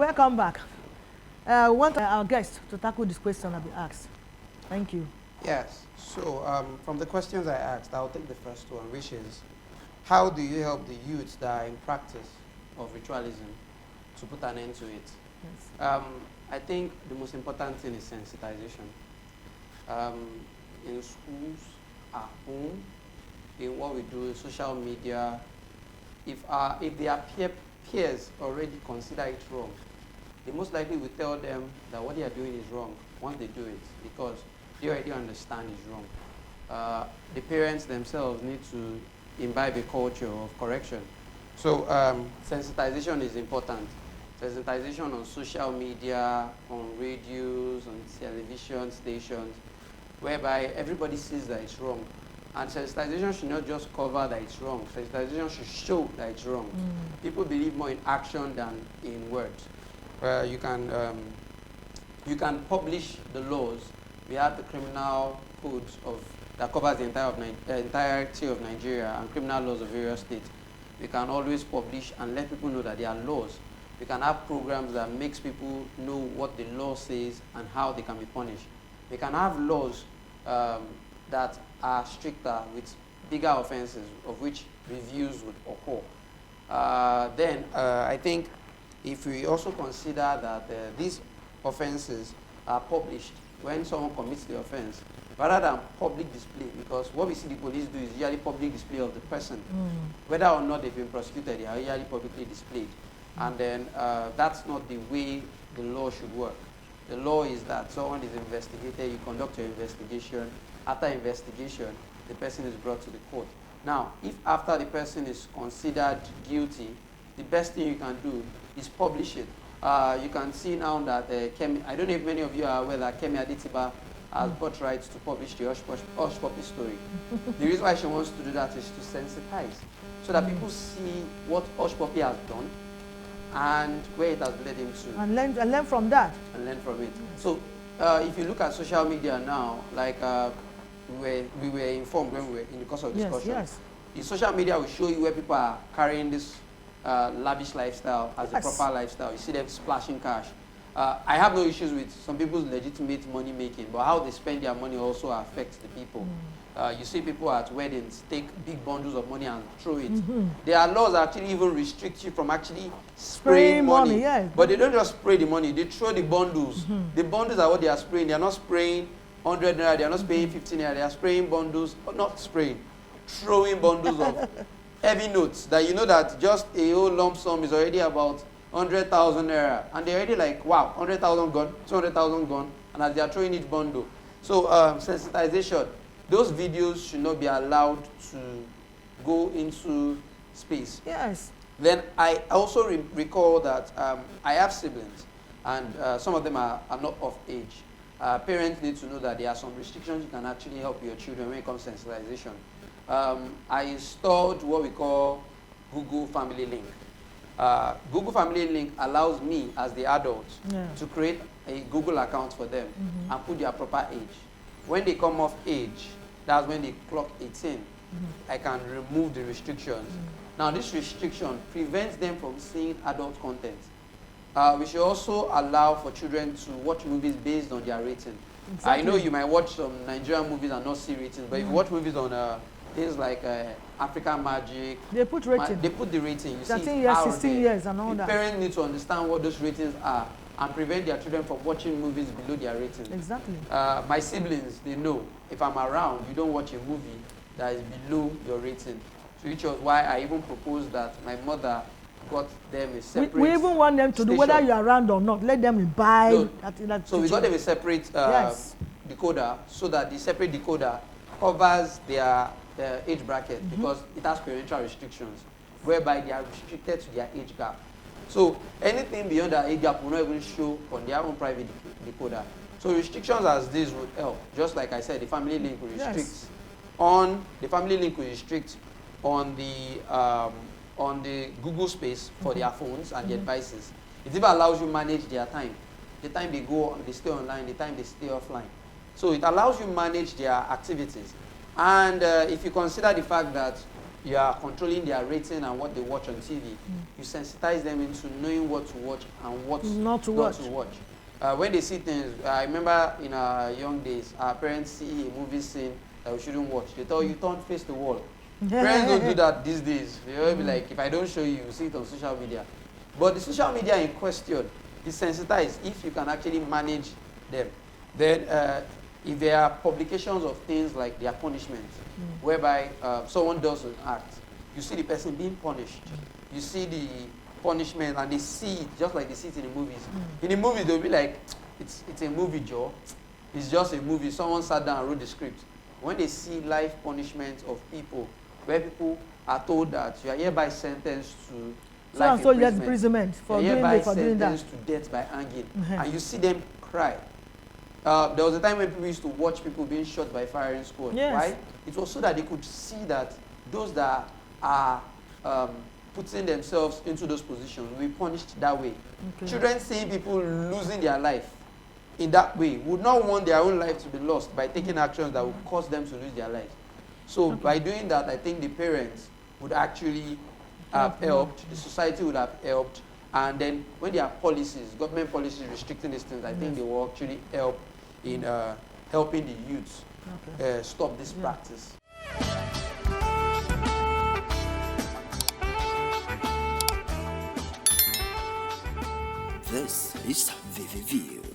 welcome back. We want our guest to tackle this question I've been asked. Thank you. Yes. So from the questions I asked, I'll take the first one, which is, how do you help the youths that are in practice of ritualism to put an end to it? Yes. I think the most important thing is sensitization. In schools, at home, in what we do, social media, if their peers already consider it wrong, they most likely will tell them that what they are doing is wrong once they do it, because they already understand it's wrong. The parents themselves need to imbibe a culture of correction. So sensitization is important. Sensitization on social media, on radios, on television stations, whereby everybody sees that it's wrong. And sensitization should not just cover that it's wrong. Sensitization should show that it's wrong. People believe more in action than in words. You can publish the laws. We have the criminal codes that covers the entirety of Nigeria and criminal laws of various states. We can always publish and let people know that there are laws. We can have programs that makes people know what the law says and how they can be punished. We can have laws that are stricter with bigger offenses, of which reviews would occur. Then I think if we also consider that these offenses are published when someone commits the offense, rather than public display, because what we see the police do is usually public display of the person. Whether or not they've been prosecuted, they are usually publicly displayed. And then that's not the way the law should work. The law is that someone is investigated, you conduct your investigation. After investigation, the person is brought to the court. Now, if after the person is considered guilty, the best thing you can do is publish it. You can see now that I don't know if many of you are aware that Kemi Adetiba has got rights to publish the Hush Puppy story. The reason why she wants to do that is to sensitize, so that people see what Hush Puppy has done and where it has led him to. And learn from that. And learn from it. So if you look at social media now, like we were informed when we were in the course of discussion. Yes. The social media will show you where people are carrying this lavish lifestyle as a proper lifestyle. You see them splashing cash. I have no issues with some people's legitimate money making, but how they spend their money also affects the people. You see people at weddings take big bundles of money and throw it. There are laws that actually even restrict you from actually spraying money. Yes. But they don't just spray the money, they throw the bundles. The bundles are what they are spraying. They are not spraying 100 naira, they are not spraying 15 naira, they are spraying bundles, not spraying, throwing bundles of heavy notes that you know that just a whole lump sum is already about 100,000 naira. And they're already like, wow, 100,000 gone, 200,000 gone, and as they are throwing each bundle. So sensitization. Those videos should not be allowed to go into space. Yes. Then I also recall that I have siblings, and some of them are not of age. Parents need to know that there are some restrictions you can actually help your children when it comes to sensitization. I installed what we call Google Family Link. Google Family Link allows me as the adult to create a Google account for them and put their proper age. When they come of age, that's when they clock 18. I can remove the restrictions. Now, this restriction prevents them from seeing adult content. We should also allow for children to watch movies based on their rating. Exactly. I know you might watch some Nigerian movies and not see ratings, but if you watch movies on things like African Magic, they put rating. They put the rating. You 13 see years, 16 years, and all that. Parents need to understand what those ratings are and prevent their children from watching movies below their rating. Exactly. My siblings, they know if I'm around, you don't watch a movie that is below your rating. So which was why I even proposed that my mother got them a separate we even want them to do, whether you're around or not, let them buy that so we got them a separate decoder, so that the separate decoder covers their age bracket, because it has parental restrictions, whereby they are restricted to their age gap. So anything beyond that age gap will not even show on their own private decoder. So restrictions as these would help. Just like I said, the family link will restrict on the Google space for their phones and their devices. It even allows you manage their time. The time they go, they stay online, the time they stay offline. So it allows you manage their activities. And if you consider the fact that you are controlling their rating and what they watch on TV. You sensitize them into knowing what to watch and what Not to watch. When they see things, I remember in our young days, our parents see a movie scene that we shouldn't watch. They tell you, don't face the wall. Parents don't do that these days. They will be like, if I don't show you, you see it on social media. But the social media in question is sensitized if you can actually manage them. Then if there are publications of things like their punishment, whereby someone does an act, you see the person being punished. You see the punishment and they see it just like they see it in the movies. In the movies, they'll be like, it's a movie, Joe. It's just a movie. Someone sat down and wrote the script. When they see life punishment of people, where people are told that you are hereby sentenced to life imprisonment for doing that. sentenced to death by hanging, and you see them cry. There was a time when people used to watch people being shot by firing squad. Yes. Why? It was so that they could see that those that are putting themselves into those positions will be punished that way. Okay. Children seeing people losing their life in that way would not want their own life to be lost by taking actions that would cause them to lose their lives. So by doing that, I think the parents would actually have helped, the society would have helped, and then when there are policies, government policies restricting these things, I think they will actually help in helping the youth stop this practice. This is VVV.